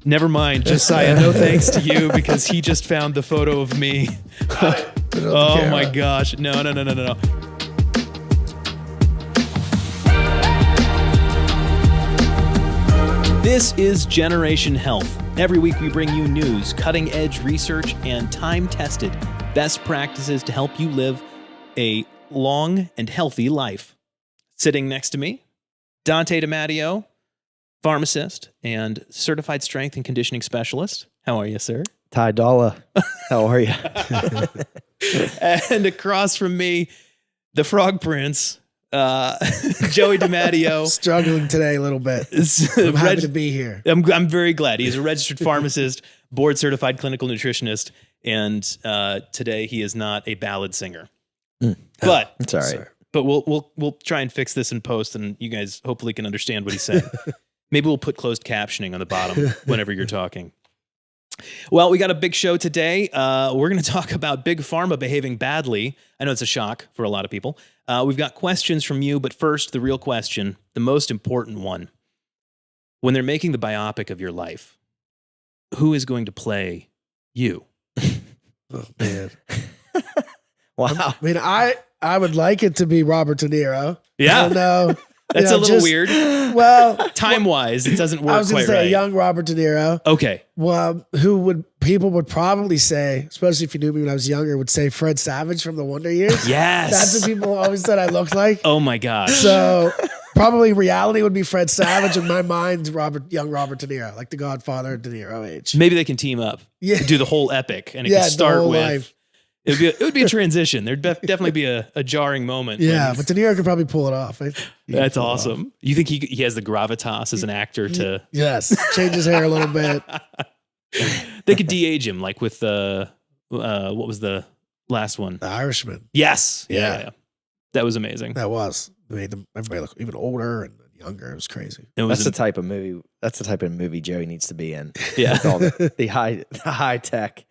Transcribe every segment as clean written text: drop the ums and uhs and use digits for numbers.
Never mind, Josiah. No thanks to you because he just found the photo of me. Oh my gosh. No. This is Generation Health. Every week we bring you news, cutting-edge research, and time-tested best practices to help you live a long and healthy life. Sitting next to me, Dante DiMatteo, pharmacist and certified strength and conditioning specialist. How are you, sir? Ty Dolla. How are you? And across from me, the Frog Prince, Joey DiMatteo. Struggling today a little bit. I'm happy to be here. I'm very glad. He's a registered pharmacist, board certified clinical nutritionist, and today he is not a ballad singer. But it's all right. But we'll try and fix this in post, and you guys hopefully can understand what he's saying. Maybe we'll put closed captioning on the bottom whenever you're talking. Well, we got a big show today. We're going to talk about Big Pharma behaving badly. I know it's a shock for a lot of people. We've got questions from you, but first, the real question, the most important one. When they're making the biopic of your life, who is going to play you? Oh, man. Wow. I mean, I would like it to be Robert De Niro. Yeah. I don't know. That's a little weird. Well, time-wise, it doesn't work I was going quite to say right. a young Robert De Niro. Okay. Well, people would probably say, especially if you knew me when I was younger, would say Fred Savage from the Wonder Years. Yes. That's what people always said I looked like. Oh my gosh. So probably reality would be Fred Savage. In my mind, young Robert De Niro, like the Godfather De Niro age. Maybe they can team up. Yeah. Do the whole epic, and it Yeah, could the start whole with. life. It would be a transition. There'd definitely be a jarring moment. Yeah, but De Niro could probably pull it off. That's awesome. You think he has the gravitas as an actor to? Yes, change his hair a little bit. They could de-age him, like with what was the last one? The Irishman. Yes. Yeah. Yeah. That was amazing. That was. They made everybody look even older and younger. It was crazy. That's the type of movie. That's the type of movie Joey needs to be in. Yeah. With all the high tech,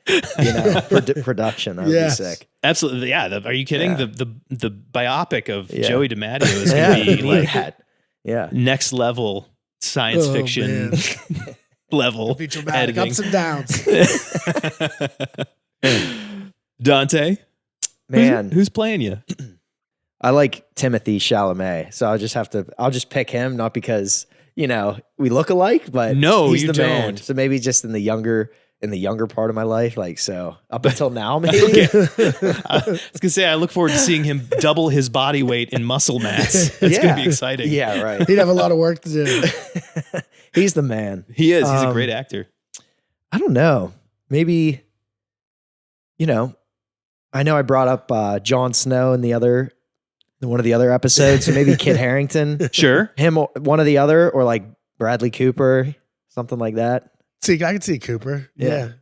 production. That would be sick. Absolutely. Yeah. Are you kidding? Yeah. The biopic of Joey DiMatteo is going to be like next level science fiction level It'll be dramatic, editing. ups and downs. Dante, Man, who's playing you? I like Timothy Chalamet, so I'll just pick him, not because, we look alike, but No, he's you the man. don't. So maybe just in the younger part of my life, like, so up until now, maybe. I was gonna say I look forward to seeing him double his body weight in muscle mass. That's gonna be exciting. Yeah, right. He'd have a lot of work to do. He's the man. He is. He's a great actor. I don't know. Maybe, I know I brought up Jon Snow in one of the other episodes, so maybe Kit Harington. Sure. Him, one or the other, or like Bradley Cooper, something like that. See, I could see Cooper. Yeah.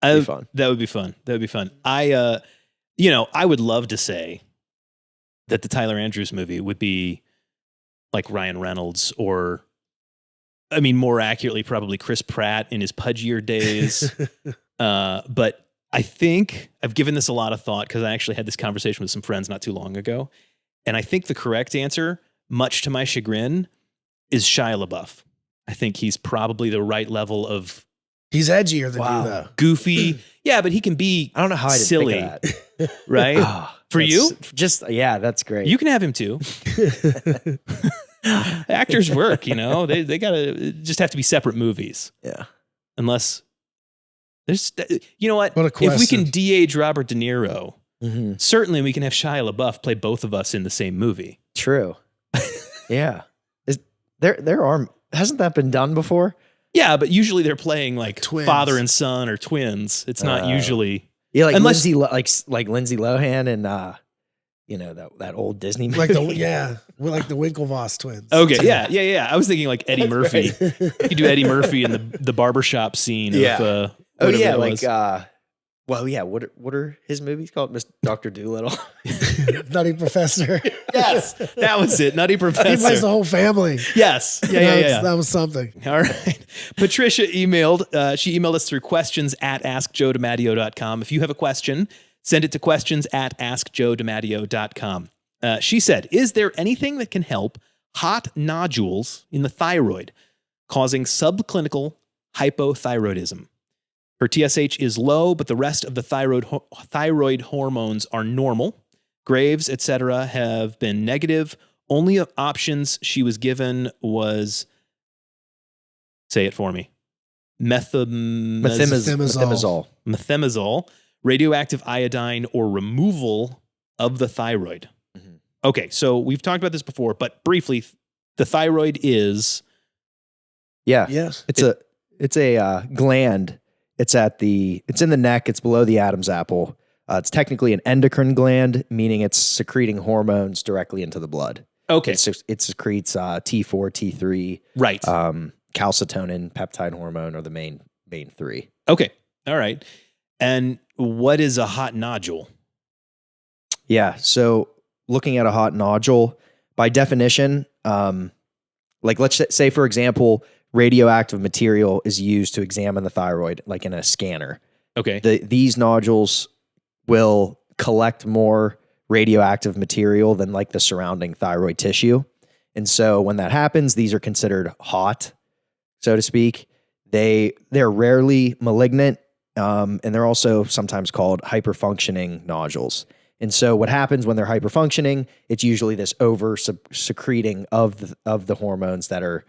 That'd be fun. That would be fun. That would be fun. I would love to say that the Tyler Andrews movie would be like Ryan Reynolds or, I mean, more accurately, probably Chris Pratt in his pudgier days. But I think I've given this a lot of thought because I actually had this conversation with some friends not too long ago. And I think the correct answer, much to my chagrin, is Shia LaBeouf. I think he's probably the right level of He's edgier than you, though. goofy. Yeah, but he can be I don't know how I didn't silly, think of that. right? For you? That's great. You can have him too. Actors work, they gotta just have to be separate movies. Yeah. Unless there's, you know what? What a If we can question. de-age Robert De Niro, Mm-hmm. certainly we can have Shia LaBeouf play both of us in the same movie. True. Yeah. Hasn't that been done before? Yeah, but usually they're playing like Twins. father and son or twins. It's not usually. Yeah, like Unless- like Lindsay Lohan and that old Disney movie. Like the Winklevoss twins. Okay, yeah. I was thinking like Eddie Murphy. You could do Eddie Murphy in the barbershop scene of whatever it was. What are his movies called? Dr. Dolittle. Nutty Professor. Yes, that was it. Nutty He plays the Professor. whole family. Yes. Yeah. That was something. All right. Patricia emailed. She emailed us through questions@askjoedimatteo.com. If you have a question, send it to questions@askjoedimatteo.com. She said, is there anything that can help hot nodules in the thyroid causing subclinical hypothyroidism. Her TSH is low, but the rest of the thyroid hormones are normal. Graves, etc., have been negative. Only options she was given was, say it for me, methimazole, radioactive iodine, or removal of the thyroid. Mm-hmm. Okay, so we've talked about this before, but briefly, the thyroid is... Yeah. It's a gland. It's in the neck. It's below the Adam's apple. It's technically an endocrine gland, meaning it's secreting hormones directly into the blood. Okay. It secretes T4, T3, right. Calcitonin, peptide hormone are the main three. Okay. All right. And what is a hot nodule? Yeah. So looking at a hot nodule, by definition, like let's say, for example, radioactive material is used to examine the thyroid, like in a scanner. Okay. These nodules will collect more radioactive material than like the surrounding thyroid tissue. And so when that happens, these are considered hot, so to speak. They're rarely malignant, and they're also sometimes called hyperfunctioning nodules. And so what happens when they're hyperfunctioning, it's usually this over secreting of the hormones that are,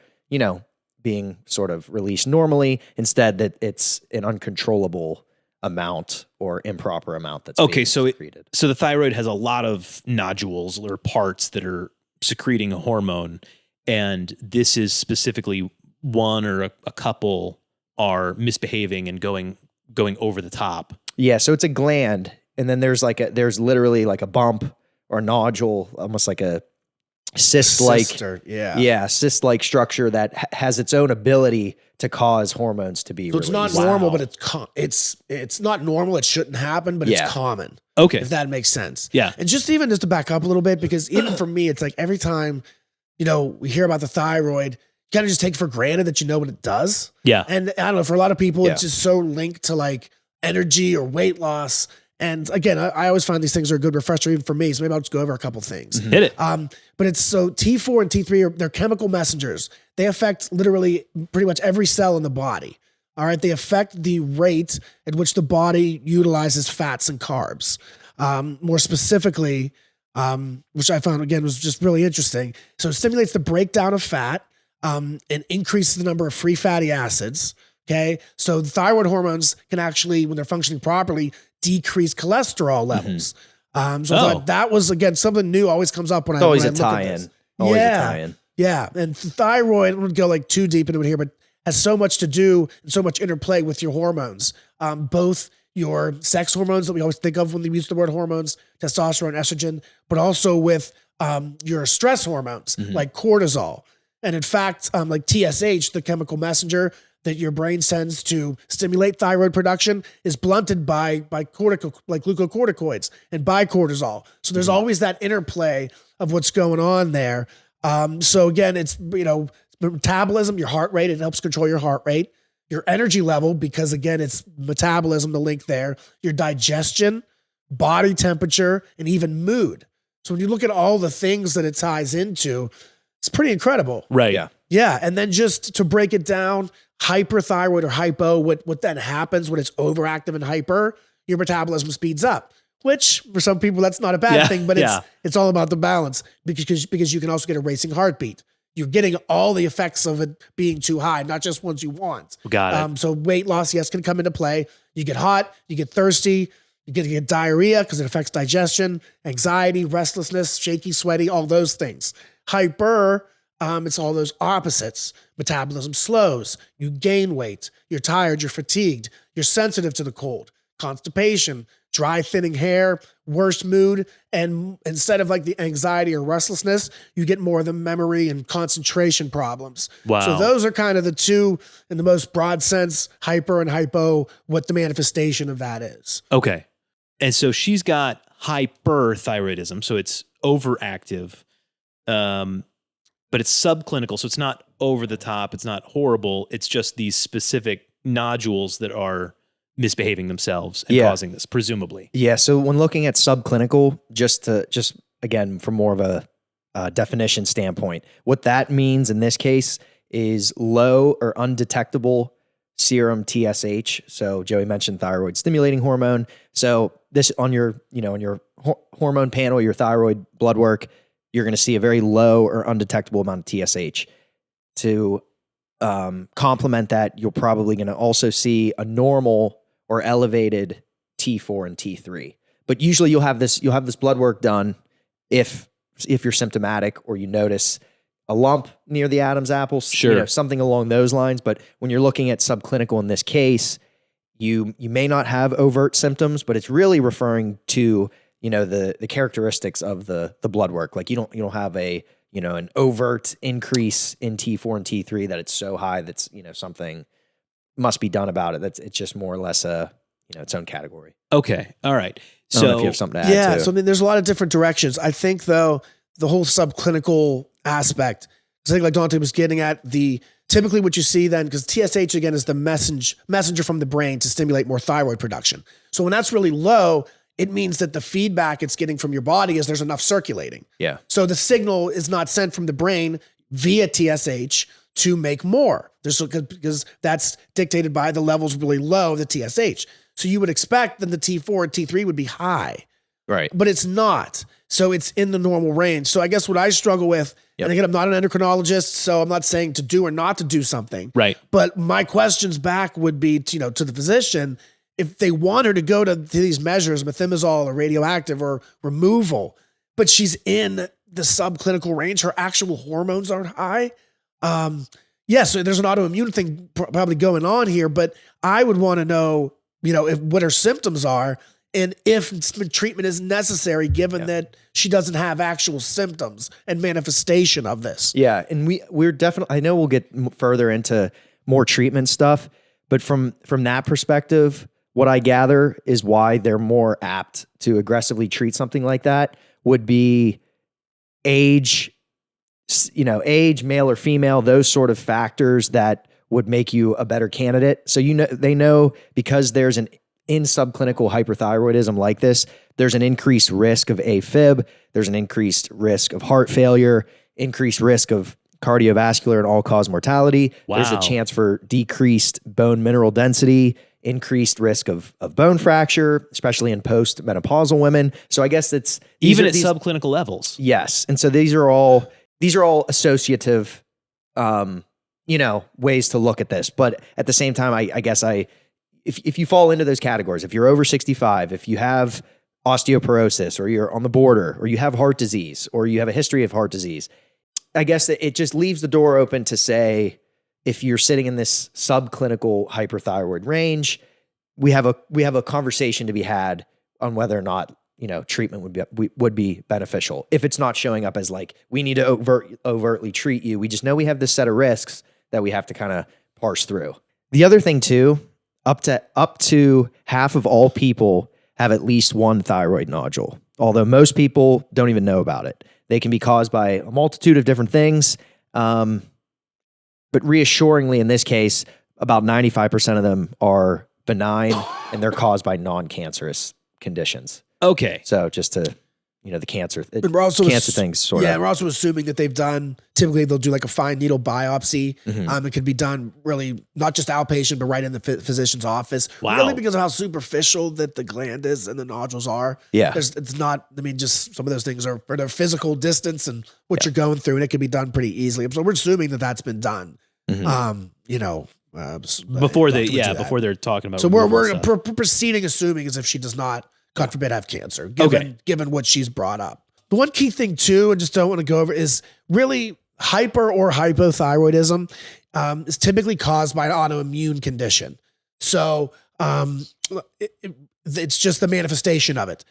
being sort of released normally, instead that it's an uncontrollable amount or improper amount that's being secreted. So the thyroid has a lot of nodules or parts that are secreting a hormone, and this is specifically one or a couple are misbehaving and going over the top. Yeah, so it's a gland, and then there's literally like a bump or nodule, almost like a cyst-like cyst-like structure that has its own ability to cause hormones to be released. It's not normal, but it's not normal. It shouldn't happen, but it's common. Okay, if that makes sense. Yeah, and just to back up a little bit, because even for me, it's like every time we hear about the thyroid, you kind of just take for granted that you know what it does. Yeah, and I don't know, for a lot of people, it's just so linked to like energy or weight loss. And again, I always find these things are a good refresher even for me. So maybe I'll just go over a couple things. Mm-hmm. Hit it. But it's so T4 and T3 they're chemical messengers. They affect literally pretty much every cell in the body. All right. They affect the rate at which the body utilizes fats and carbs. More specifically, which I found again was just really interesting. So it stimulates the breakdown of fat and increases the number of free fatty acids. Okay. So the thyroid hormones can actually, when they're functioning properly, decrease cholesterol levels. Mm-hmm. So I thought that was, again, something new always comes up when I look at this. Always a tie-in. Yeah. And thyroid, I don't want to go like too deep into it here, but has so much to do and so much interplay with your hormones. Both your sex hormones that we always think of when we use the word hormones, testosterone, estrogen, but also with your stress hormones like cortisol. And in fact, like TSH, the chemical messenger that your brain sends to stimulate thyroid production, is blunted by glucocorticoids and by cortisol. So there's always that interplay of what's going on there. So again, it's metabolism, your heart rate. It helps control your heart rate, your energy level, because again, it's metabolism, the link there. Your digestion, body temperature, and even mood. So when you look at all the things that it ties into, it's pretty incredible. Right. Yeah. And then just to break it down, hyperthyroid or hypo, what then happens when it's overactive and hyper, your metabolism speeds up, which for some people, that's not a bad thing, but it's all about the balance because you can also get a racing heartbeat. You're getting all the effects of it being too high, not just ones you want. Got it. So weight loss, yes, can come into play. You get hot, you get thirsty, you get diarrhea because it affects digestion, anxiety, restlessness, shaky, sweaty, all those things. Hyper, it's all those opposites. Metabolism slows, you gain weight, you're tired, you're fatigued, you're sensitive to the cold, constipation, dry, thinning hair, worse mood, and instead of like the anxiety or restlessness, you get more of the memory and concentration problems. Wow. So those are kind of the two, in the most broad sense, hyper and hypo, what the manifestation of that is. Okay. And so she's got hyperthyroidism, so it's overactive. But it's subclinical, so it's not over the top. It's not horrible. It's just these specific nodules that are misbehaving themselves and causing this, presumably. Yeah. So when looking at subclinical, just again, from more of a definition standpoint, what that means in this case is low or undetectable serum TSH. So Joey mentioned thyroid stimulating hormone. So this on your, on your hormone panel, your thyroid blood work, you're going to see a very low or undetectable amount of TSH. To complement that, you're probably going to also see a normal or elevated T4 and T3. But usually you'll have this blood work done if you're symptomatic or you notice a lump near the Adam's apple, Sure. Something along those lines. But when you're looking at subclinical in this case, you may not have overt symptoms, but it's really referring to, the characteristics of the blood work. Like you don't have an overt increase in T4 and T3 that it's so high that's, something must be done about it. It's just more or less its own category. Okay. All right. I don't know if you have something to add too. So I mean, there's a lot of different directions. I think though, the whole subclinical aspect, I think like Dante was getting at, typically what you see then, because TSH again is the messenger from the brain to stimulate more thyroid production. So when that's really low, it means that the feedback it's getting from your body is there's enough circulating. Yeah. So the signal is not sent from the brain via TSH to make more. Because that's dictated by the levels really low of the TSH. So you would expect that the T4 and T3 would be high. Right. But it's not. So it's in the normal range. So I guess what I struggle with, and again, I'm not an endocrinologist, so I'm not saying to do or not to do something. Right. But my questions back would be, to the physician, if they want her to go to these measures, methimazole or radioactive or removal, but she's in the subclinical range, her actual hormones aren't high. So there's an autoimmune thing probably going on here, but I would want to know, what her symptoms are and if treatment is necessary, given that she doesn't have actual symptoms and manifestation of this. Yeah. And we're definitely, I know we'll get further into more treatment stuff, but from that perspective, what I gather is why they're more apt to aggressively treat something like that would be age, male or female, those sort of factors that would make you a better candidate. So, they know because there's in subclinical hyperthyroidism like this, there's an increased risk of AFib, there's an increased risk of heart failure, increased risk of cardiovascular and all-cause mortality. Wow. There's a chance for decreased bone mineral density, increased risk of bone fracture, especially in post-menopausal women. So I guess it's even at subclinical levels. Yes. And so these are all associative, ways to look at this. But at the same time, I guess if you fall into those categories, if you're over 65, if you have osteoporosis or you're on the border or you have heart disease or you have a history of heart disease, I guess that it just leaves the door open to say, if you're sitting in this subclinical hyperthyroid range, we have a conversation to be had on whether or not, treatment would be beneficial. If it's not showing up as like, we need to overtly treat you, we just know we have this set of risks that we have to kind of parse through. The other thing too, up to half of all people have at least one thyroid nodule, although most people don't even know about it. They can be caused by a multitude of different things. But reassuringly, in this case, about 95% of them are benign and they're caused by non-cancerous conditions. Okay. So just to, the cancer things sort of. Yeah, and we're also assuming that typically they'll do like a fine needle biopsy. It could be done really not just outpatient, but right in the physician's office. Wow. Really because of how superficial that the gland is and the nodules are. Yeah. It's not, just some of those things are for their physical distance and what you're going through, and it can be done pretty easily. So we're assuming that that's been done. Before they're talking about. So we're proceeding assuming as if she does not, God forbid, have cancer, given what she's brought up. The one key thing too, and just don't want to go over, is really hyper or hypothyroidism is typically caused by an autoimmune condition. So it's just the manifestation of it.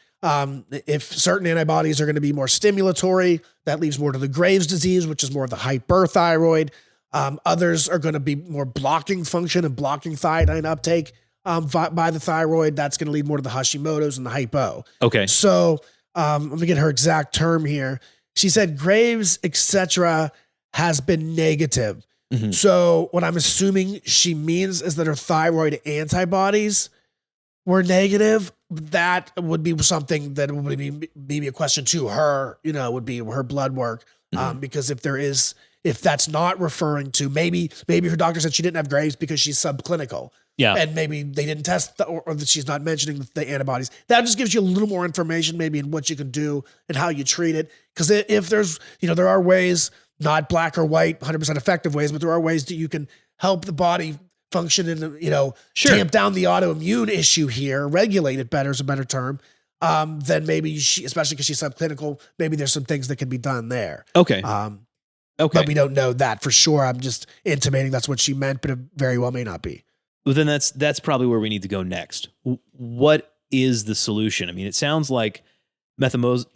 If certain antibodies are going to be more stimulatory, that leaves more to the Graves' disease, which is more of the hyperthyroid. Others are going to be more blocking function and blocking thiodyne uptake by the thyroid. That's going to lead more to the Hashimoto's and the hypo. Okay. So let me get her exact term here. She said Graves, etc., has been negative. So what I'm assuming she means is that her thyroid antibodies were negative. That would be something that would be maybe a question to her, would be her blood work. Because if there is, if that's not referring to maybe her doctor said she didn't have Graves because she's subclinical. Yeah. And maybe they didn't test or that she's not mentioning the antibodies. That just gives you a little more information maybe in what you can do and how you treat it. Because if there's, there are ways, not black or white, 100% effective ways, but there are ways that you can help the body function and, tamp down the autoimmune issue here, regulate it better is a better term. Then maybe especially because she's subclinical, maybe there's some things that can be done there. Okay. Okay. But we don't know that for sure. I'm just intimating that's what she meant, but it very well may not be. Well, then that's probably where we need to go next. What is the solution? I mean, it sounds like methimazole.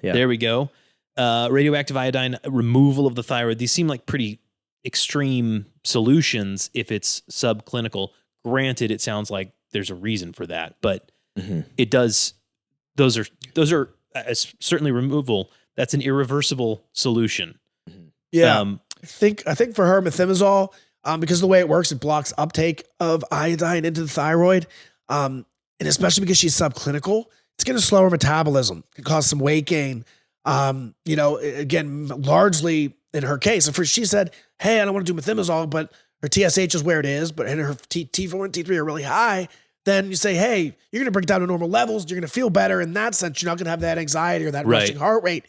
Yeah. There we go. Radioactive iodine, removal of the thyroid. These seem like pretty extreme solutions if it's subclinical. Granted, it sounds like there's a reason for that, but it does. Those are certainly removal. That's an irreversible solution. Yeah. I think for her, methimazole, because of the way it works, it blocks uptake of iodine into the thyroid. And especially because she's subclinical, it's going to slow her metabolism. It can cause some weight gain. Again, largely in her case, she said, hey, I don't want to do methimazole, but her TSH is where it is, but and her T4 and T3 are really high. Then you say, hey, you're going to bring it down to normal levels. You're going to feel better in that sense. You're not going to have that anxiety or that rushing heart rate.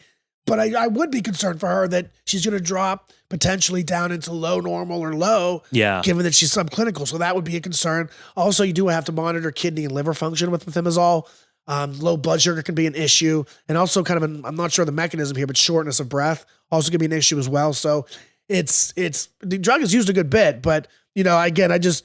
But I would be concerned for her that she's going to drop potentially down into low normal or low, given that she's subclinical. So that would be a concern. Also, you do have to monitor kidney and liver function with methimazole. Low blood sugar can be an issue. And also I'm not sure the mechanism here, but shortness of breath also can be an issue as well. So it's the drug is used a good bit, but again, I just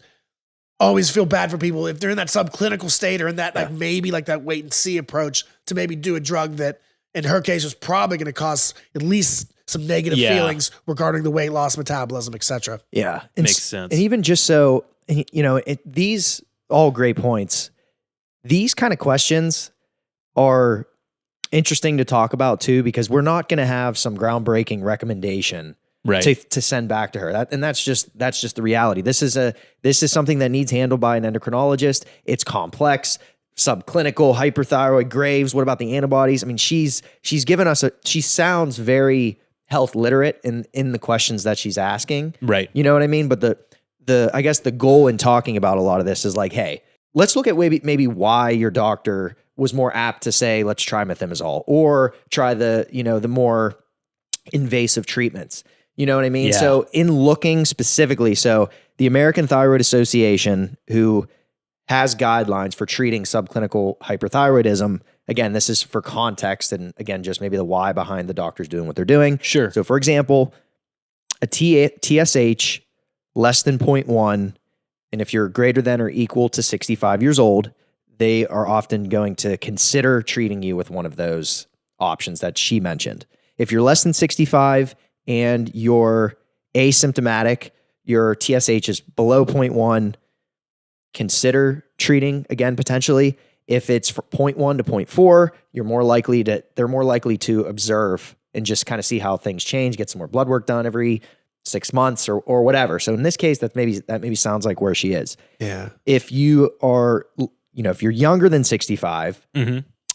always feel bad for people if they're in that subclinical state or in that maybe like that wait and see approach to maybe do a drug that in her case is probably going to cause at least some negative feelings regarding the weight loss, metabolism, etc. Yeah. Makes sense. And even just so, these all great points, these kind of questions are interesting to talk about too, because we're not going to have some groundbreaking recommendation to send back to her. That's just the reality. This is something that needs handled by an endocrinologist. It's complex. Subclinical, hyperthyroid, Graves. What about the antibodies? I mean, she's given us she sounds very health literate in the questions that she's asking. Right. You know what I mean? But the I guess the goal in talking about a lot of this is like, hey, let's look at maybe why your doctor was more apt to say, let's try methimazole or try the more invasive treatments. You know what I mean? Yeah. So in looking specifically, the American Thyroid Association, who has guidelines for treating subclinical hyperthyroidism. Again, this is for context and again, just maybe the why behind the doctors doing what they're doing. Sure. So for example, a TSH less than 0.1, and if you're greater than or equal to 65 years old, they are often going to consider treating you with one of those options that she mentioned. If you're less than 65 and you're asymptomatic, your TSH is below 0.1, consider treating again potentially. If it's from 0.1 to 0.4, they're more likely to observe and just kind of see how things change, get some more blood work done every 6 months or whatever. So in this case, that maybe sounds like where she is. Yeah. If you are, if you're younger than 65,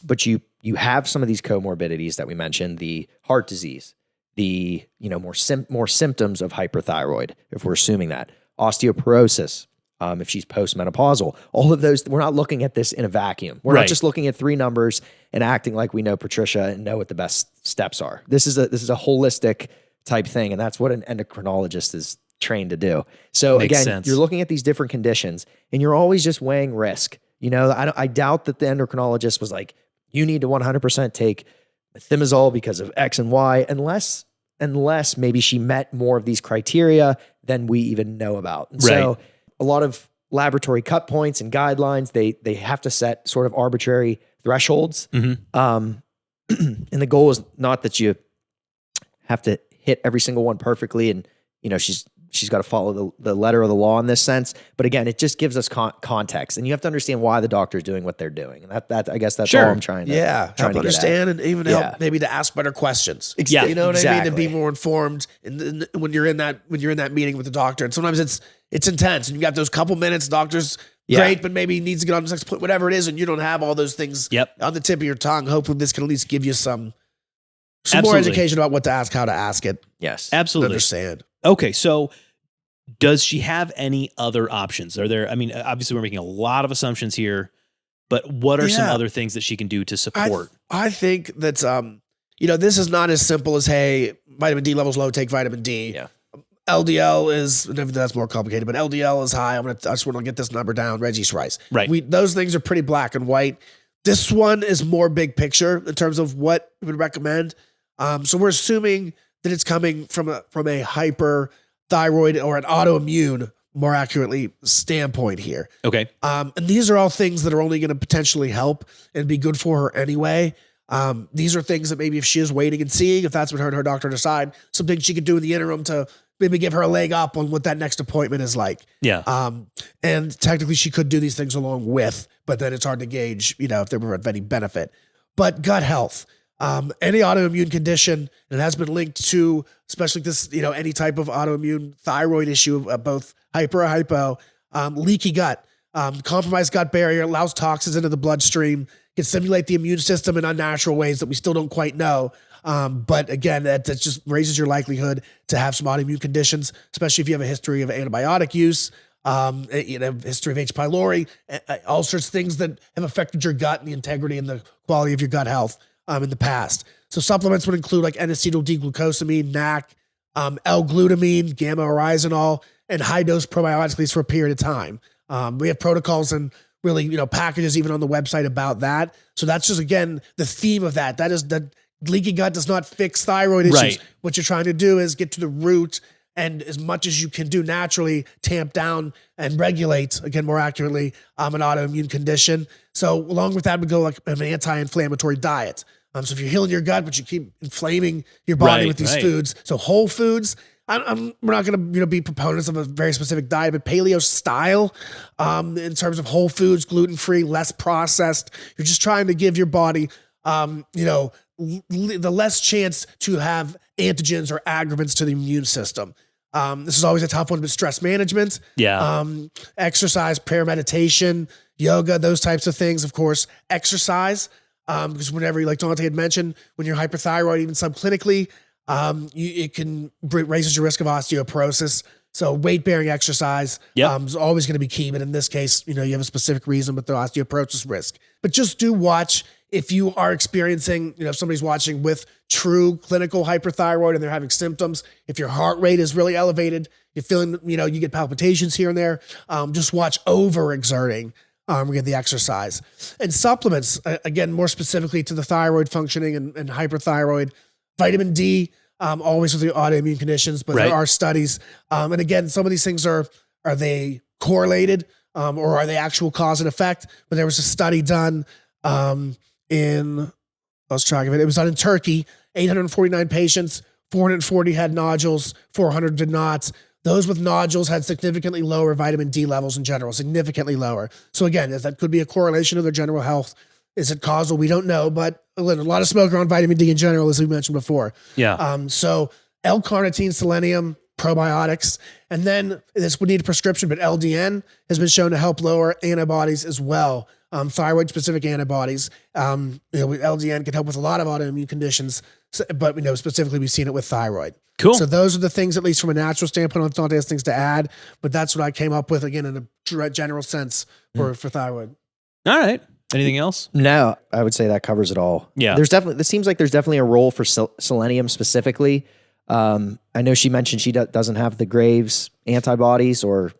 but you have some of these comorbidities that we mentioned, the heart disease, the more symptoms of hyperthyroid, if we're assuming that, osteoporosis, if she's postmenopausal, all of those, we're not looking at this in a vacuum. We're not just looking at three numbers and acting like we know Patricia and know what the best steps are. This is a holistic type thing, and that's what an endocrinologist is trained to do. So Makes again, sense. you're looking at these different conditions, and you're always just weighing risk. I doubt that the endocrinologist was like, you need to 100% take methimazole because of X and Y, unless maybe she met more of these criteria than we even know about. And so a lot of laboratory cut points and guidelines, they have to set sort of arbitrary thresholds. And the goal is not that you have to hit every single one perfectly. And, she's got to follow the letter of the law in this sense. But again, it just gives us context, and you have to understand why the doctor's doing what they're doing. And I guess that's all I'm trying to help understand and even help maybe to ask better questions. Exactly. You know what I mean? To be more informed when you're in that meeting with the doctor. And sometimes it's intense, and you got those couple minutes. Doctor's great, but maybe he needs to get on the next point, whatever it is, and you don't have all those things on the tip of your tongue. Hopefully, this can at least give you some some more education about what to ask, how to ask it. Yes. Absolutely. Understand. Okay, so does she have any other options? Are there, I mean, obviously we're making a lot of assumptions here, but what are some other things that she can do to support? I think that, this is not as simple as, hey, vitamin D levels low, take vitamin D. Yeah. LDL is, that's more complicated, but LDL is high. I just want to get this number down. Reggie's rice. Right. Those things are pretty black and white. This one is more big picture in terms of what we would recommend. So we're assuming that it's coming from a hyperthyroid or an autoimmune, more accurately, standpoint here. Okay. And these are all things that are only going to potentially help and be good for her anyway. These are things that maybe if she is waiting and seeing, if that's what her and her doctor decide, something she could do in the interim to maybe give her a leg up on what that next appointment is like. Yeah. And technically she could do these things along with, but then it's hard to gauge, if there were any benefit. But gut health, any autoimmune condition, and it has been linked to, especially this, any type of autoimmune thyroid issue, both hyper or hypo, leaky gut, compromised gut barrier, allows toxins into the bloodstream, can stimulate the immune system in unnatural ways that we still don't quite know. But again, that just raises your likelihood to have some autoimmune conditions, especially if you have a history of antibiotic use, history of H. pylori, all sorts of things that have affected your gut and the integrity and the quality of your gut health in the past. So supplements would include like N-acetyl D-glucosamine, NAC, L-glutamine, gamma-oryzanol, and high-dose probiotics, at least for a period of time. We have protocols and really, packages even on the website about that. So that's just, again, the theme of that. That is that leaky gut does not fix thyroid issues. Right. What you're trying to do is get to the root and as much as you can do naturally, tamp down and regulate, again, more accurately, an autoimmune condition. So along with that would go like an anti-inflammatory diet. So if you're healing your gut, but you keep inflaming your body with these foods. So whole foods, we're not going to be proponents of a very specific diet, but paleo style, in terms of whole foods, gluten-free, less processed. You're just trying to give your body, the less chance to have antigens or aggravants to the immune system. This is always a tough one, but stress management, exercise, prayer, meditation, yoga, those types of things. Of course, exercise, because whenever, like Dante had mentioned, when you're hyperthyroid, even subclinically, it can raises your risk of osteoporosis. So weight-bearing exercise is always going to be key. But in this case, you have a specific reason with the osteoporosis risk. But just do watch if you are experiencing, if somebody's watching with true clinical hyperthyroid and they're having symptoms, if your heart rate is really elevated, you're feeling, you get palpitations here and there, just watch overexerting. We get the exercise. And supplements, again, more specifically to the thyroid functioning and hyperthyroid, vitamin D, always with the autoimmune conditions, but there are studies. And again, some of these things are they correlated or are they actual cause and effect? But there was a study done in, lost track of it. It was done in Turkey, 849 patients, 440 had nodules, 400 did not. Those with nodules had significantly lower vitamin D levels in general, significantly lower. So again, that could be a correlation of their general health. Is it causal? We don't know, but a lot of smoke around vitamin D in general, as we mentioned before. Yeah. So L-carnitine, selenium, probiotics, and then this would need a prescription, but LDN has been shown to help lower antibodies as well. Thyroid-specific antibodies. LDN can help with a lot of autoimmune conditions, but specifically we've seen it with thyroid. Cool. So those are the things, at least from a natural standpoint, on Dante has things to add, but that's what I came up with, again, in a general sense for thyroid. All right. Anything else? No, I would say that covers it all. Yeah. This seems like there's definitely a role for selenium specifically. I know she mentioned she doesn't have the Graves antibodies or,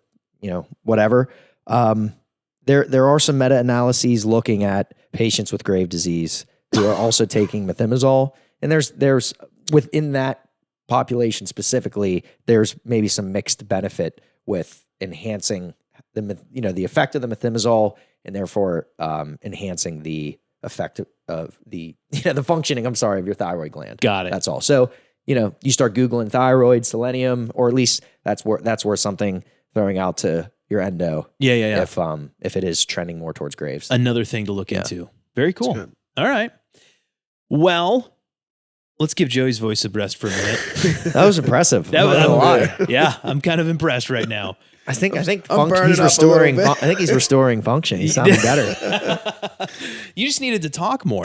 whatever. There are some meta-analyses looking at patients with Graves' disease who are also taking methimazole. And there's within that population specifically, there's maybe some mixed benefit with enhancing the effect of the methimazole and therefore enhancing the effect of the functioning, of your thyroid gland. Got it. That's all. So, you start Googling thyroid, selenium, or at least that's worth something throwing out to your endo. Yeah. If it is trending more towards Graves. Another thing to look into. Very cool. All right. Well, let's give Joey's voice a rest for a minute. That was impressive. That was a lot. Yeah, I'm kind of impressed right now. I think he's restoring. I think he's restoring function. He's sounding better. You just needed to talk more.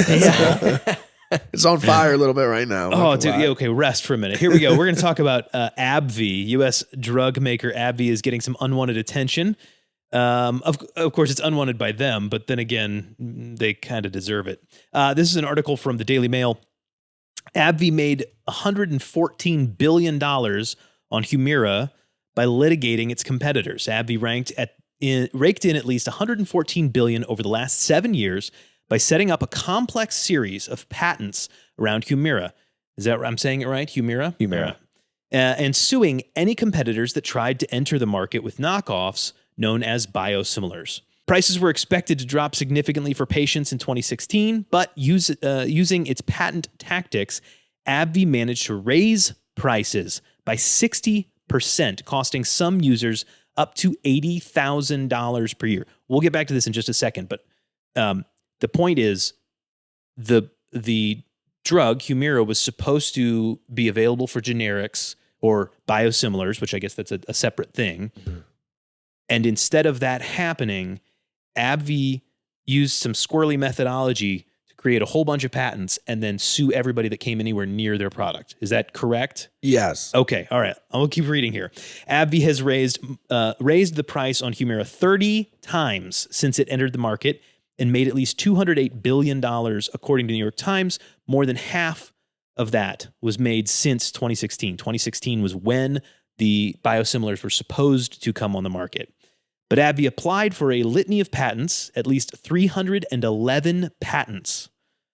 It's on fire a little bit right now. Oh, dude. Yeah, okay. Rest for a minute. Here we go. We're going to talk about AbbVie. U.S. drug maker AbbVie is getting some unwanted attention. Of course, it's unwanted by them, but then again, they kind of deserve it. This is an article from the Daily Mail. AbbVie made $114 billion on Humira by litigating its competitors. AbbVie raked in at least $114 billion over the last 7 years by setting up a complex series of patents around Humira. Is that I'm saying it right? Humira? Humira. And suing any competitors that tried to enter the market with knockoffs known as biosimilars. Prices were expected to drop significantly for patients in 2016, but using its patent tactics, AbbVie managed to raise prices by 60%, costing some users up to $80,000 per year. We'll get back to this in just a second, but the point is the drug, Humira, was supposed to be available for generics or biosimilars, which I guess that's a separate thing. Mm-hmm. And instead of that happening, AbbVie used some squirrely methodology to create a whole bunch of patents and then sue everybody that came anywhere near their product. Is that correct? Yes. Okay. All right. I'll keep reading here. AbbVie has raised the price on Humira 30 times since it entered the market and made at least $208 billion, according to the New York Times. More than half of that was made since 2016. 2016 was when the biosimilars were supposed to come on the market. But AbbVie applied for a litany of patents, at least 311 patents,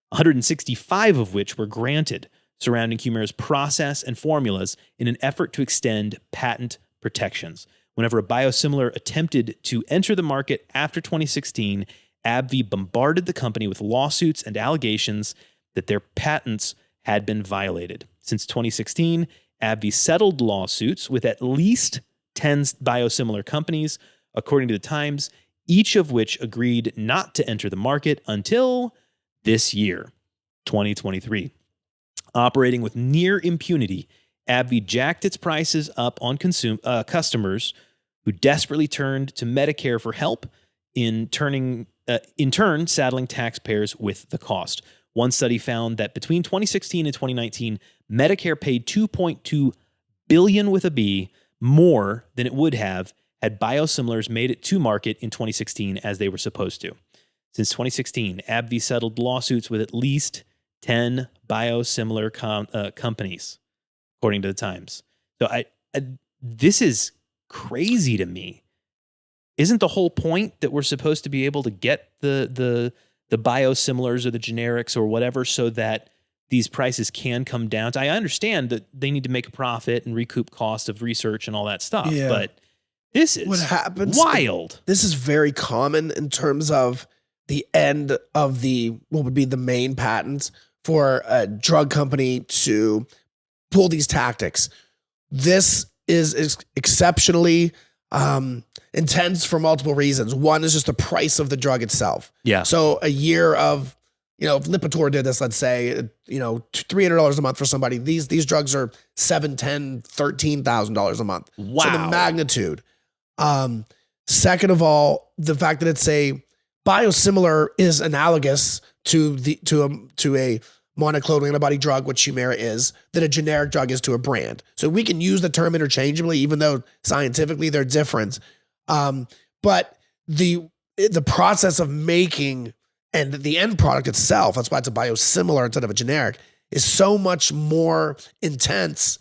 165 of which were granted, surrounding Humira's process and formulas in an effort to extend patent protections. Whenever a biosimilar attempted to enter the market after 2016, AbbVie bombarded the company with lawsuits and allegations that their patents had been violated. Since 2016, AbbVie settled lawsuits with at least 10 biosimilar companies, according to the Times, each of which agreed not to enter the market until this year, 2023. Operating with near impunity, AbbVie jacked its prices up on customers who desperately turned to Medicare for help, in turn saddling taxpayers with the cost. One study found that between 2016 and 2019, Medicare paid $2.2 billion with a B more than it would have had biosimilars made it to market in 2016 as they were supposed to. Since 2016, AbbVie settled lawsuits with at least 10 biosimilar companies, according to the Times. So this is crazy to me. Isn't the whole point that we're supposed to be able to get the biosimilars or the generics or whatever so that these prices can come down? I understand that they need to make a profit and recoup cost of research and all that stuff, but this is what happens, wild. This is very common in terms of the end of what would be the main patent for a drug company to pull these tactics. This is exceptionally intense for multiple reasons. One is just the price of the drug itself. Yeah. So a year of, if Lipitor did this, let's say, $300 a month for somebody, these drugs are $7,000, $10,000, $13,000 a month. Wow. So the magnitude. Second of all, the fact that it's a biosimilar is analogous to a monoclonal antibody drug, which Humira is, that a generic drug is to a brand. So we can use the term interchangeably, even though scientifically they're different. But the process of making and the end product itself, that's why it's a biosimilar instead of a generic, is so much more intense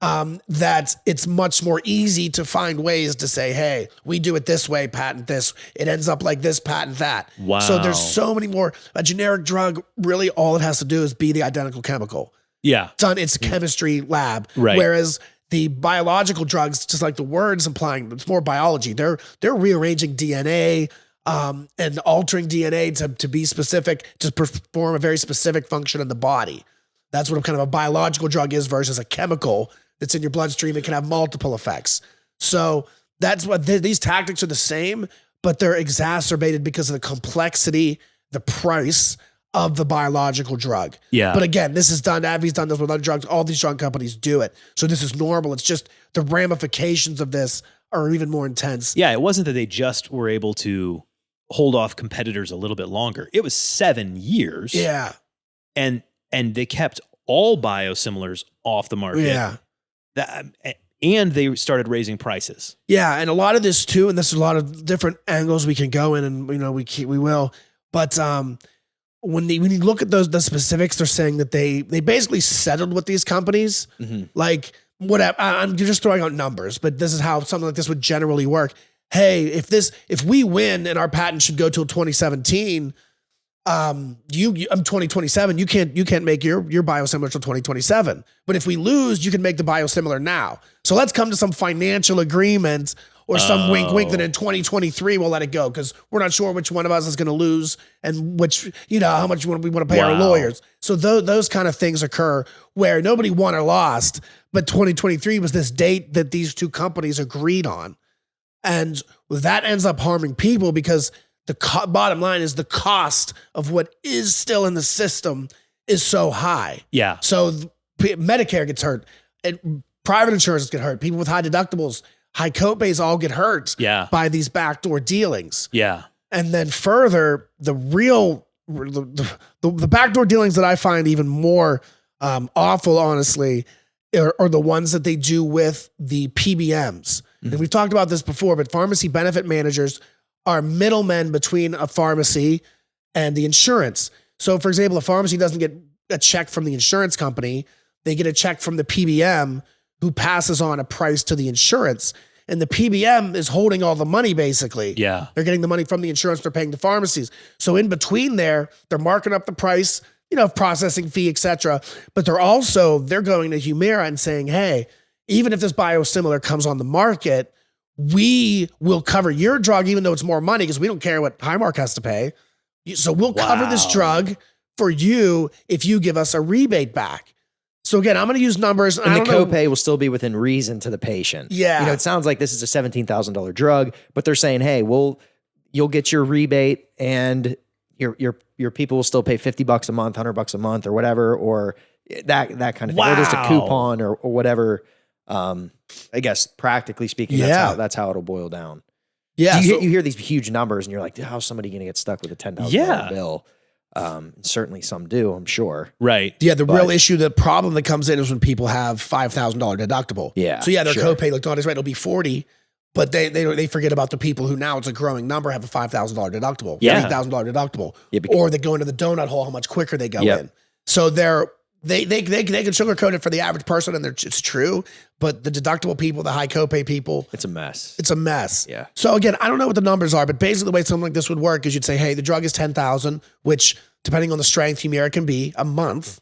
that it's much more easy to find ways to say, hey, we do it this way, patent this. It ends up like this, patent that. Wow. So there's so many more. A generic drug, really all it has to do is be the identical chemical. Yeah. It's on its chemistry lab. Right. Whereas the biological drugs, just like the words implying, it's more biology. They're rearranging DNA and altering DNA to be specific, to perform a very specific function in the body. That's what kind of a biological drug is versus a chemical that's in your bloodstream. It can have multiple effects. So that's what these tactics are the same, but they're exacerbated because of the complexity, the price of the biological drug. Yeah. But again, this is done. AbbVie's done this with other drugs. All these drug companies do it. So this is normal. It's just the ramifications of this are even more intense. Yeah. It wasn't that they just were able to hold off competitors a little bit longer. It was 7 years. Yeah. And and they kept all biosimilars off the market. Yeah. And they started raising prices. Yeah, and a lot of this too, and there's a lot of different angles we can go in, and we will. But when you look at the specifics, they're saying that they basically settled with these companies. Like whatever, I'm just throwing out numbers, but this is how something like this would generally work. Hey, if we win and our patent should go till 2017. I'm 2027. You can't make your biosimilar till 2027. But if we lose, you can make the biosimilar now. So let's come to some financial agreement or some wink that in 2023 we'll let it go because we're not sure which one of us is going to lose and which how much we want to pay our lawyers. So those kind of things occur where nobody won or lost, but 2023 was this date that these two companies agreed on, and that ends up harming people because the bottom line is the cost of what is still in the system is so high. Yeah. So Medicare gets hurt, and private insurance get hurt. People with high deductibles, high copays all get hurt by these backdoor dealings. Yeah. And then further, the backdoor dealings that I find even more awful, honestly, are the ones that they do with the PBMs. And we've talked about this before, but pharmacy benefit managers are middlemen between a pharmacy and the insurance. So, for example, a pharmacy doesn't get a check from the insurance company. They get a check from the PBM who passes on a price to the insurance. And the PBM is holding all the money, basically. Yeah. They're getting the money from the insurance. They're paying the pharmacies. So in between there, they're marking up the price, processing fee, et cetera. But they're going to Humira and saying, hey, even if this biosimilar comes on the market, we will cover your drug, even though it's more money, because we don't care what Highmark has to pay. So we'll cover this drug for you if you give us a rebate back. So again, I'm going to use numbers. And the copay will still be within reason to the patient. Yeah. It sounds like this is a $17,000 drug, but they're saying, hey, you'll get your rebate and your people will still pay $50 a month, $100 a month or whatever, or that kind of thing. Or there's a coupon or whatever. I guess practically speaking, that's how it'll boil down. Yeah. You hear these huge numbers and you're like, how's somebody going to get stuck with a $10,000 bill? Certainly some do, I'm sure. Right. Yeah. Real issue, the problem that comes in is when people have $5,000 deductible. Yeah. So their copay, like Donnie's right, it'll be 40, but they forget about the people who now it's a growing number, have a $5,000 deductible, $30,000 deductible, or they go into the donut hole, how much quicker they go in. So they can sugarcoat it for the average person, and it's true. But the deductible people, the high copay people, it's a mess. It's a mess. Yeah. So again, I don't know what the numbers are, but basically the way something like this would work is you'd say, hey, the drug is 10,000, which depending on the strength, Humira can be a month.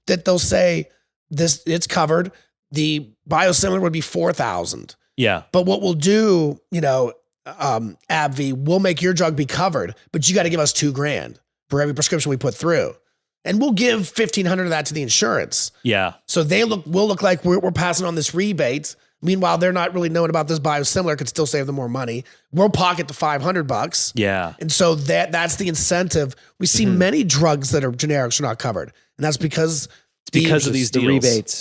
That they'll say it's covered. The biosimilar would be 4,000. Yeah. But what we'll do, AbbVie, we'll make your drug be covered, but you got to give us $2,000 for every prescription we put through. And we'll give $1,500 of that to the insurance. Yeah. So we'll look like we're passing on this rebate. Meanwhile, they're not really knowing about this biosimilar, could still save them more money. We'll pocket the $500. Yeah. And so that's the incentive. We see many drugs that are generics are not covered. And that's because of these deals. Rebates.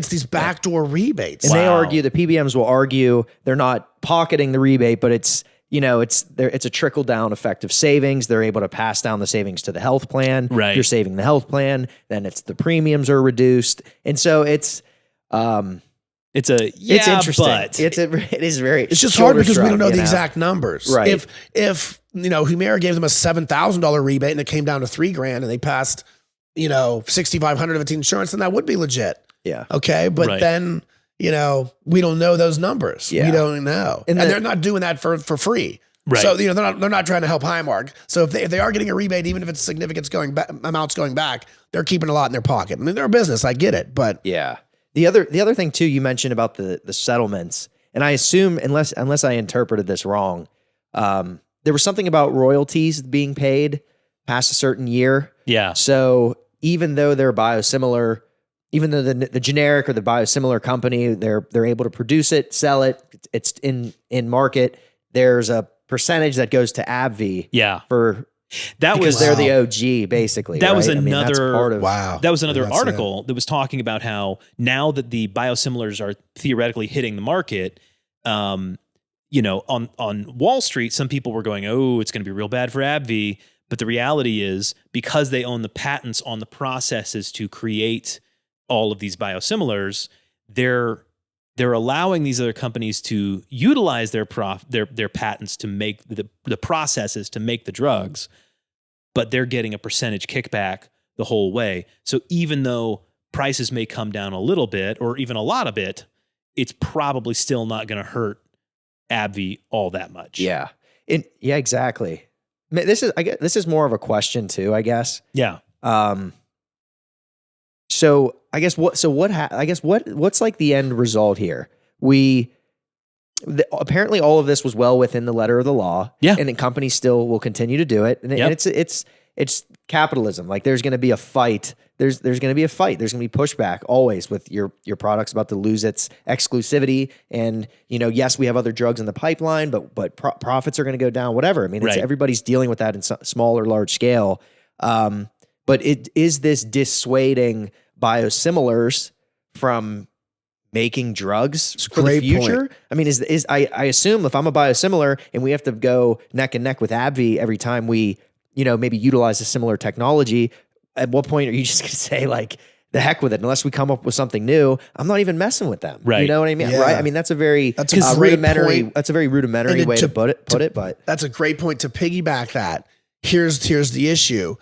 These backdoor rebates. And they argue, the PBMs will argue they're not pocketing the rebate, but it's a trickle down effect of savings. They're able to pass down the savings to the health plan. Right. If you're saving the health plan, then the premiums are reduced. And so it's interesting. But it is very, it's just hard because we don't know the exact numbers. Right. If Humira gave them a $7,000 rebate and it came down to $3,000 and they passed, $6,500 of it to insurance, then that would be legit. Yeah. Okay. But then, we don't know those numbers. Yeah. We don't know. And they're not doing that for free. Right. So, they're not trying to help Highmark. So if they are getting a rebate, even if it's significant amounts going back, they're keeping a lot in their pocket. I mean, they're a business. I get it, but yeah. The other thing too, you mentioned about the settlements, and I assume unless I interpreted this wrong, there was something about royalties being paid past a certain year. Yeah. So even though they're biosimilar, even though the generic or the biosimilar company, they're able to produce it, sell it, it's in market, there's a percentage that goes to AbbVie. Yeah. Because they're the OG, basically. That right? was another that's part of, That was another article that was talking about how now that the biosimilars are theoretically hitting the market, on Wall Street, some people were going, "Oh, it's going to be real bad for AbbVie." But the reality is, because they own the patents on the processes to create all of these biosimilars, they're allowing these other companies to utilize their patents to make the processes to make the drugs, but they're getting a percentage kickback the whole way. So even though prices may come down a little bit or even a lot of it, it's probably still not going to hurt AbbVie all that much. Yeah. Yeah, exactly. This is more of a question too, I guess. Yeah. So I guess what's like the end result here? Apparently all of this was well within the letter of the law. Yeah. And then companies still will continue to do it. And it's capitalism. Like there's going to be a fight. There's going to be a fight. There's going to be pushback always with your product's about to lose its exclusivity. And, yes, we have other drugs in the pipeline, but profits are going to go down, whatever. I mean, everybody's dealing with that in small or large scale. But is this dissuading biosimilars from making drugs for the future? Point. I mean, I assume if I'm a biosimilar and we have to go neck and neck with AbbVie every time we, maybe utilize a similar technology, at what point are you just going to say like, the heck with it? Unless we come up with something new, I'm not even messing with them. Right. You know what I mean? Yeah. Right. I mean, that's a very rudimentary way to put it, but that's a great point to piggyback that. Here's the issue.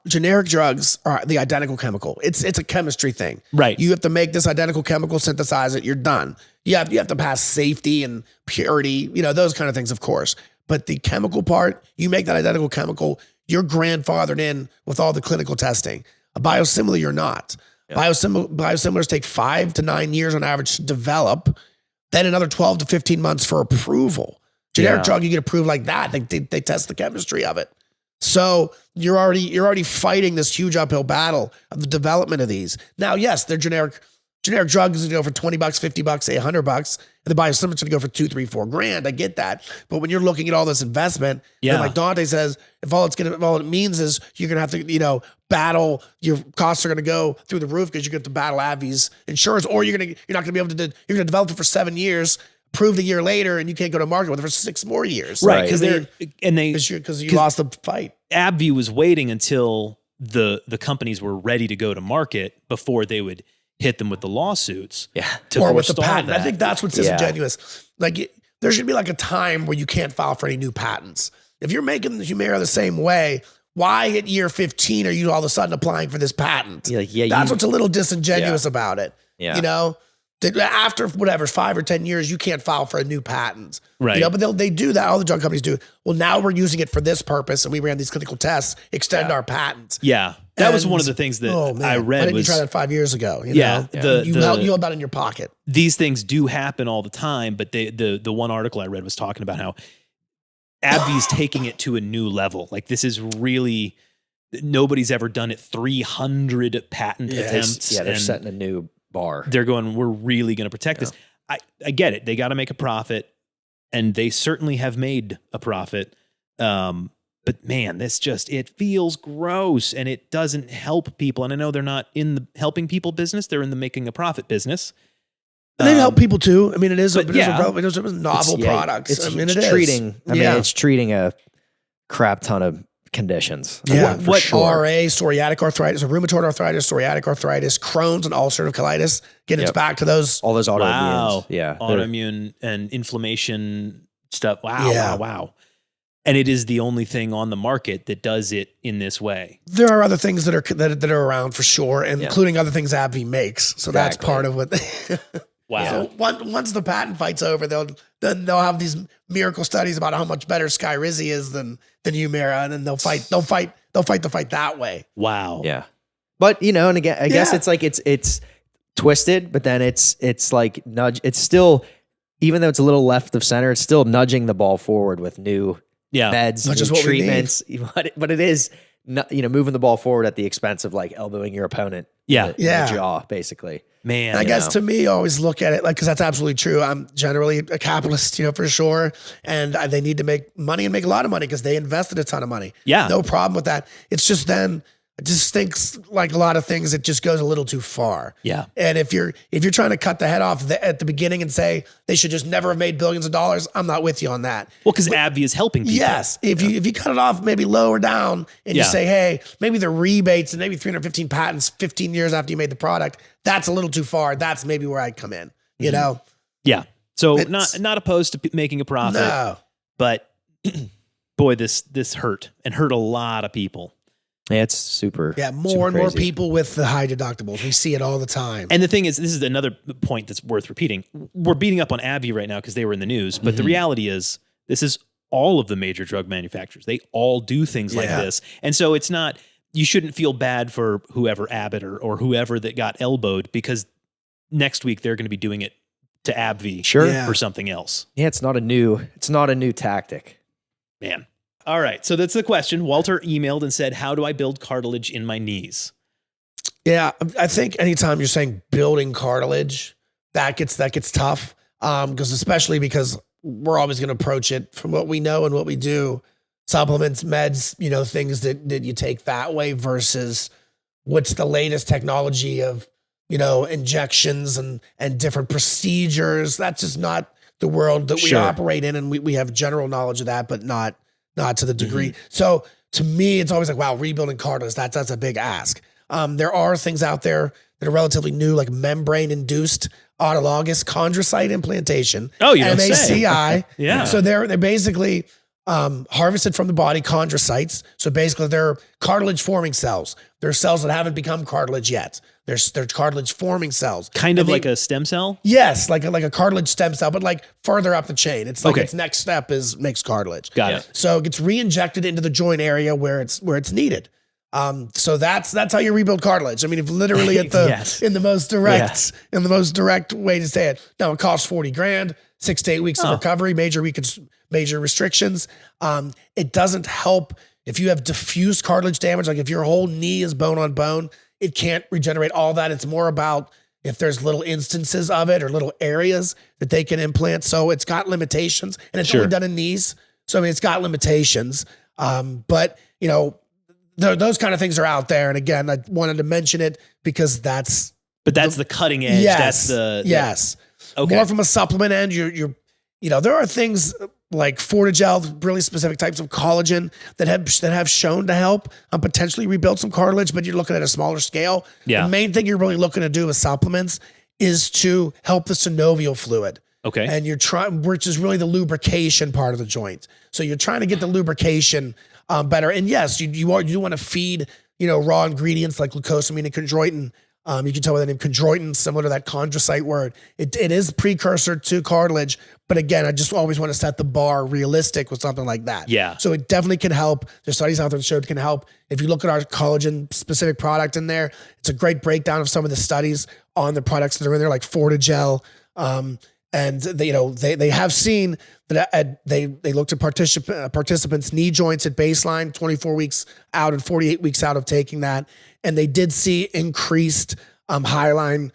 Generic drugs are the identical chemical. It's a chemistry thing. Right. You have to make this identical chemical, synthesize it, you're done. You have to pass safety and purity, those kind of things, of course. But the chemical part, you make that identical chemical, you're grandfathered in with all the clinical testing. A biosimilar, you're not. Yeah. Biosimilars take 5 to 9 years on average to develop, then another 12 to 15 months for approval. Generic drug, you get approved like that. They test the chemistry of it. So you're already fighting this huge uphill battle of the development of these. Now, yes, they're generic drugs go for $20, $50, say $100, and the biosimilars going to go for $2, $3, $4 grand. I get that, but when you're looking at all this investment, and like Dante says, if all it means is you're going to have to battle, your costs are going to go through the roof because you're going to battle AbbVie's insurers, or you're not going to be able to you're going to develop it for 7 years. Approved a year later, and you can't go to market with it for 6 more years. Right, because you lost the fight. AbbVie was waiting until the companies were ready to go to market before they would hit them with the lawsuits. Yeah, or with the patent. I think that's what's disingenuous. Like there should be like a time where you can't file for any new patents. If you're making the Humira the same way, why at year 15 are you all of a sudden applying for this patent? That's what's a little disingenuous about it. Yeah. After whatever 5 or 10 years, you can't file for a new patent, right? But they do that. All the drug companies do. Well, now we're using it for this purpose, and we ran these clinical tests. Extend our patents. Yeah, that was one of the things that I read. Why didn't you try that 5 years ago? You held that in your pocket. These things do happen all the time, but the one article I read was talking about how AbbVie's taking it to a new level. Like this is really nobody's ever done it. 300 patent attempts. Yeah, they're setting a new bar. They're going, we're really going to protect this. I get it. They got to make a profit, and they certainly have made a profit. But man, it feels gross, and it doesn't help people. And I know they're not in the helping people business. They're in the making a profit business. And they help people too. I mean, it is a novel product. It's treating a crap ton of conditions. Yeah, for sure. RA, psoriatic arthritis, rheumatoid arthritis, psoriatic arthritis, Crohn's, and ulcerative colitis. It's back to all those autoimmunes. Wow. Yeah, autoimmune and inflammation stuff. Wow. And it is the only thing on the market that does it in this way. There are other things that are around for sure, including other things AbbVie makes. So that's part of what. Wow. So once the patent fight's over, they'll have these miracle studies about how much better Skyrizi is than Humira, and then they'll fight the fight that way. Wow. Yeah. But and again, I guess it's like it's twisted, but then it's like it's still, even though it's a little left of center, it's still nudging the ball forward with new meds, new treatments. But it is moving the ball forward at the expense of like elbowing your opponent in the jaw, basically. Man, I guess to me, I always look at it because that's absolutely true. I'm generally a capitalist, for sure. And they need to make money and make a lot of money because they invested a ton of money. Yeah. No problem with that. It's just then I just think like a lot of things, it just goes a little too far. Yeah. And if you're trying to cut the head off at the beginning and say they should just never have made billions of dollars, I'm not with you on that. Well, because AbbVie is helping people. Yes. If you cut it off maybe lower down and you Yeah. say, hey, maybe the rebates and maybe 315 patents 15 years after you made the product, that's a little too far. That's maybe where I'd come in, you know? Yeah. So It's- not opposed to making a profit, No. but boy, this hurt and hurt a lot of people. Yeah, it's super. Yeah, more super and more crazy. people with the high deductibles. We see it all the time. And the thing is, this is another point that's worth repeating. We're beating up on AbbVie right now because they were in the news, but the reality is this is all of the major drug manufacturers. They all do things like this. And so it's not, you shouldn't feel bad for whoever Abbott or whoever that got elbowed, because next week they're going to be doing it to AbbVie Sure. Yeah. for something else. Yeah, it's not a new tactic. Man. All right. So that's the question. Walter emailed and said, how do I build cartilage in my knees? Yeah, I think anytime you're saying building cartilage, that gets tough. Especially because we're always going to approach it from what we know and what we do, supplements, meds, things that you take that way versus what's the latest technology of, injections and different procedures. That's just not the world that we Sure. operate in. And we have general knowledge of that, but not to the degree. So to me, it's always like, wow, rebuilding cartilage, that's a big ask. There are things out there that are relatively new, like membrane-induced autologous chondrocyte implantation. Oh, you don't say. MACI. Yeah. So they're basically harvested from the body chondrocytes. So basically, they're cartilage-forming cells. They're cells that haven't become cartilage yet. They're cartilage-forming cells. Kind of And like a stem cell? yes, like a cartilage stem cell, but like further up the chain. It's like Okay. its next step is makes cartilage. Got it. So it gets re-injected into the joint area where it's needed. So that's how you rebuild cartilage. I mean, if literally at the Yes. in the most direct way to say it. Now it costs $40,000, 6 to 8 weeks of recovery, major restrictions. It doesn't help if you have diffuse cartilage damage, like if your whole knee is bone on bone, it can't regenerate all that. It's more about if there's little instances of it or little areas that they can implant. So it's got limitations, and it's Sure. only done in knees. So I mean, it's got limitations. But those kind of things are out there. And again, I wanted to mention it because that's the cutting edge. yes, That's the yes. Okay. More from a supplement end, you're there are things like Fortigel, really specific types of collagen that have shown to help potentially rebuild some cartilage, but you're looking at a smaller scale. Yeah. The main thing you're really looking to do with supplements is to help the synovial fluid. Okay. And you're trying, which is really the lubrication part of the joint. So you're trying to get the lubrication better. And yes, you do want to feed, raw ingredients like glucosamine and chondroitin. You can tell by the name chondroitin, similar to that chondrocyte word. It is precursor to cartilage. But again, I just always want to set the bar realistic with something like that. Yeah. So it definitely can help. There's studies out there that show it can help. If you look at our collagen specific product in there, it's a great breakdown of some of the studies on the products that are in there, like Fortigel. And they have seen that they looked at participants' knee joints at baseline, 24 weeks out and 48 weeks out of taking that, and they did see increased hyaline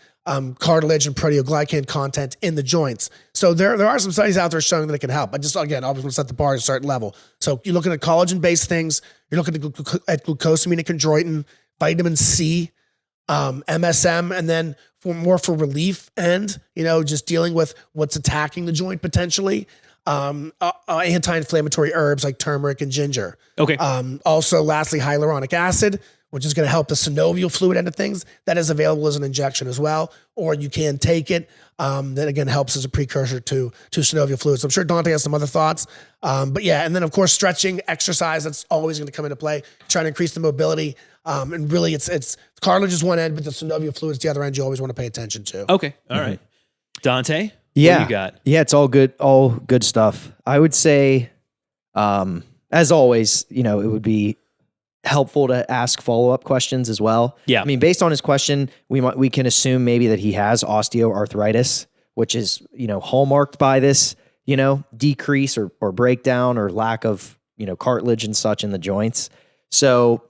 cartilage and proteoglycan content in the joints. So there are some studies out there showing that it can help. I just again always want to set the bar at a certain level. So you're looking at collagen-based things. You're looking at glucosamine and chondroitin, vitamin C, MSM, and then for relief and just dealing with what's attacking the joint potentially. Anti-inflammatory herbs like turmeric and ginger. Okay. Also, lastly, hyaluronic acid, which is going to help the synovial fluid end of things. That is available as an injection as well, or you can take it. That again helps as a precursor to synovial fluid. So I'm sure Dante has some other thoughts. But yeah, and then of course stretching, exercise. That's always going to come into play. Trying to increase the mobility. And really, it's cartilage is one end, but the synovial fluid is the other end. You always want to pay attention to. Okay. All right. Dante? Yeah. What do you got? Yeah, it's all good stuff. I would say, as always, it would be helpful to ask follow-up questions as well. Yeah. I mean, based on his question, we can assume maybe that he has osteoarthritis, which is, hallmarked by this, decrease or breakdown or lack of, cartilage and such in the joints. So,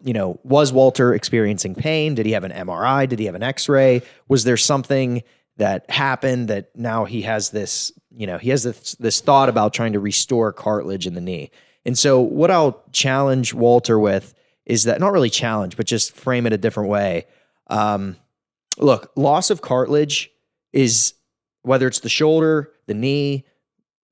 was Walter experiencing pain? Did he have an MRI? Did he have an X-ray? Was there something that happened that now he has this, this thought about trying to restore cartilage in the knee? And so what I'll challenge Walter with is that not really challenge, but just frame it a different way. Look, loss of cartilage is, whether it's the shoulder, the knee,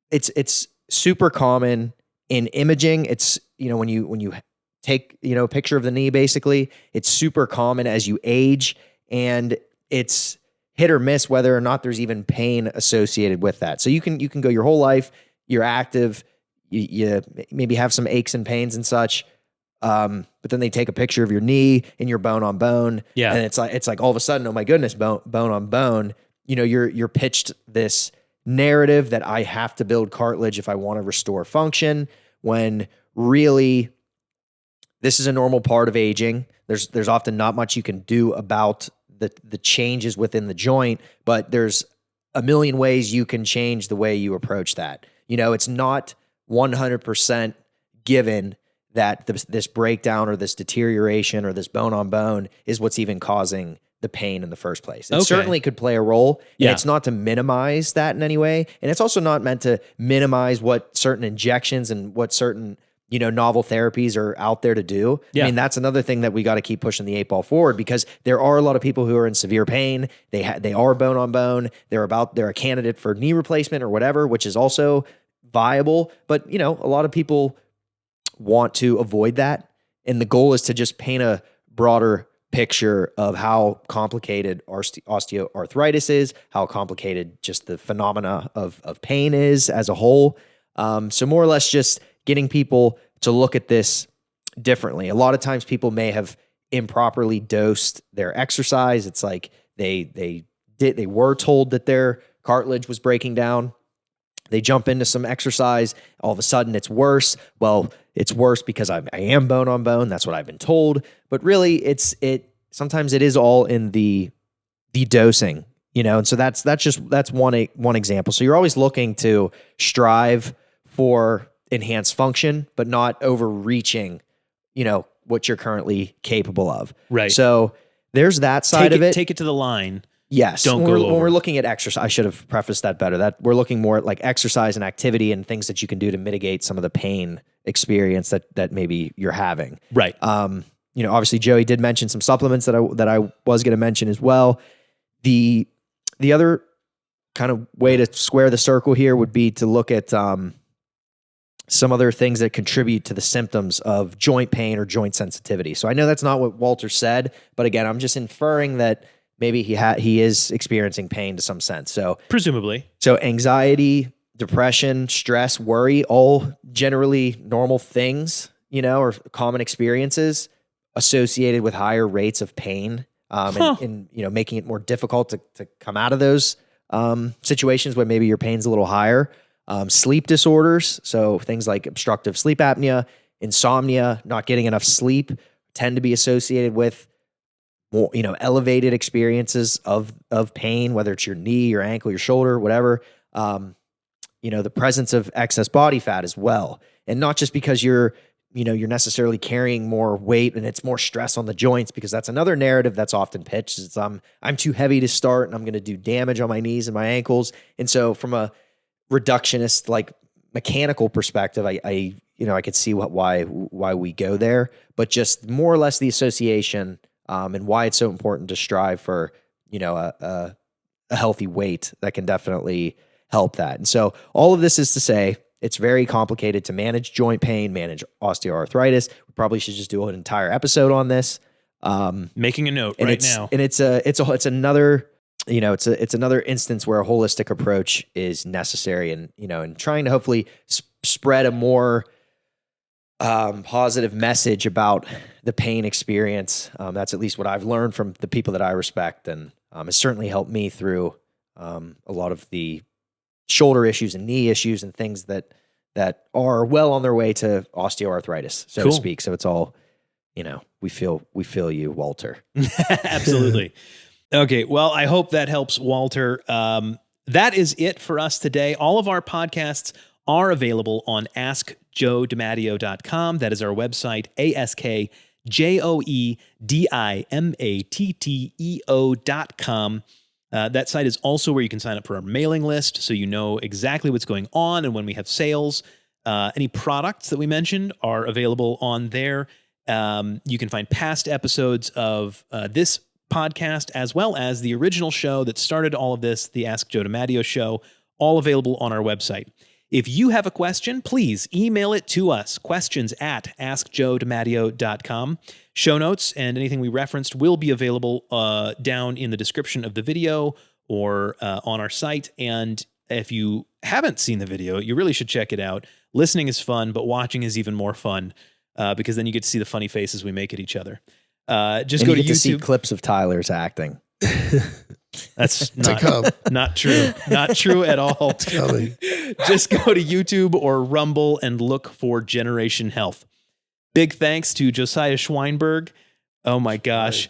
it's super common in imaging. It's, when you take, a picture of the knee, basically, it's super common as you age, and it's hit or miss whether or not there's even pain associated with that. So you can go your whole life, you're active, you maybe have some aches and pains and such. But then they take a picture of your knee and you're bone on bone. Yeah. And it's like all of a sudden, oh my goodness, bone on bone, you're pitched this narrative that I have to build cartilage if I want to restore function, when really this is a normal part of aging. There's often not much you can do about the changes within the joint, but there's a million ways you can change the way you approach that. It's not 100% given that this breakdown or this deterioration or this bone on bone is what's even causing the pain in the first place. It certainly could play a role. And it's not to minimize that in any way. And it's also not meant to minimize what certain injections and what certain, novel therapies are out there to do. I mean, that's another thing that we got to keep pushing the 8-ball forward, because there are a lot of people who are in severe pain. They are bone on bone. They're a candidate for knee replacement or whatever, which is also viable. But, a lot of people want to avoid that. And the goal is to just paint a broader picture of how complicated osteoarthritis is, how complicated just the phenomena of pain is as a whole. So more or less just getting people to look at this differently. A lot of times people may have improperly dosed their exercise. It's like they were told that their cartilage was breaking down. They jump into some exercise. All of a sudden it's worse. Well, it's worse because I am bone on bone. That's what I've been told. But really sometimes it is all in the dosing, and so that's one example. So you're always looking to strive for enhanced function, but not overreaching, what you're currently capable of. Right. So there's that side of it. Take it to the line. Yes. When we're looking at exercise, I should have prefaced that better. That we're looking more at like exercise and activity and things that you can do to mitigate some of the pain experience that maybe you're having. Right. Obviously Joey did mention some supplements that I was going to mention as well. The other kind of way to square the circle here would be to look at some other things that contribute to the symptoms of joint pain or joint sensitivity. So I know that's not what Walter said, but again, I'm just inferring that maybe he is experiencing pain to some sense. So presumably. So anxiety, depression, stress, worry, all generally normal things, or common experiences associated with higher rates of pain, and making it more difficult to come out of those situations where maybe your pain's a little higher. Sleep disorders, so things like obstructive sleep apnea, insomnia, not getting enough sleep, tend to be associated with more, elevated experiences of pain, whether it's your knee, your ankle, your shoulder, whatever. The presence of excess body fat as well, and not just because you're necessarily carrying more weight and it's more stress on the joints, because that's another narrative that's often pitched. It's I'm too heavy to start and I'm going to do damage on my knees and my ankles. And so from a reductionist, like mechanical perspective, I could see why we go there, but just more or less the association, and why it's so important to strive for, a healthy weight that can definitely help that. And so all of this is to say, it's very complicated to manage joint pain, manage osteoarthritis. We probably should just do an entire episode on this. Making a note right now. And it's another, it's another instance where a holistic approach is necessary, and trying to hopefully spread a more positive message about the pain experience. That's at least what I've learned from the people that I respect, and it's certainly helped me through a lot of the shoulder issues and knee issues and things that are well on their way to osteoarthritis, so to speak. So it's all, we feel you, Walter. Absolutely. Okay. Well, I hope that helps, Walter. That is it for us today. All of our podcasts are available on AskJoeDiMatteo.com. That is our website, AskJoeDiMatteo.com. That site is also where you can sign up for our mailing list, so you know exactly what's going on and when we have sales. Any products that we mentioned are available on there. You can find past episodes of this podcast, as well as the original show that started all of this, the Ask Joe DiMatteo show, all available on our website. If you have a question, please email it to us, questions@askjoedimatteo.com. Show notes and anything we referenced will be available down in the description of the video or on our site. And if you haven't seen the video, you really should check it out. Listening is fun, but watching is even more fun because then you get to see the funny faces we make at each other. Just and go you to get YouTube. to see clips of Tyler's acting. That's not true. Not true at all. Just go to YouTube or Rumble and look for Generation Health. Big thanks to Josiah Schweinberg. Oh my gosh.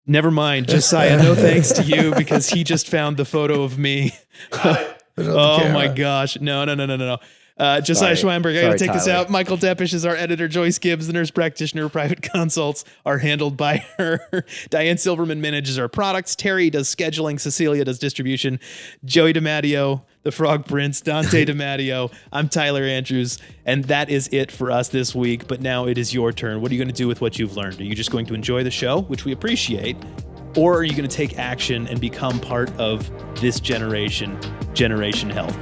Never mind, Josiah. No thanks to you because he just found the photo of me. Oh my gosh. No. Josiah Schweinberg, I gotta take this out. Michael Deppish is our editor. Joyce Gibbs, the nurse practitioner. Private consults are handled by her. Diane Silverman manages our products. Terry does scheduling. Cecilia does distribution. Joey DiMatteo, the Frog Prince. Dante DiMatteo. I'm Tyler Andrews. And that is it for us this week. But now it is your turn. What are you going to do with what you've learned? Are you just going to enjoy the show, which we appreciate? Or are you going to take action and become part of this Generation Health?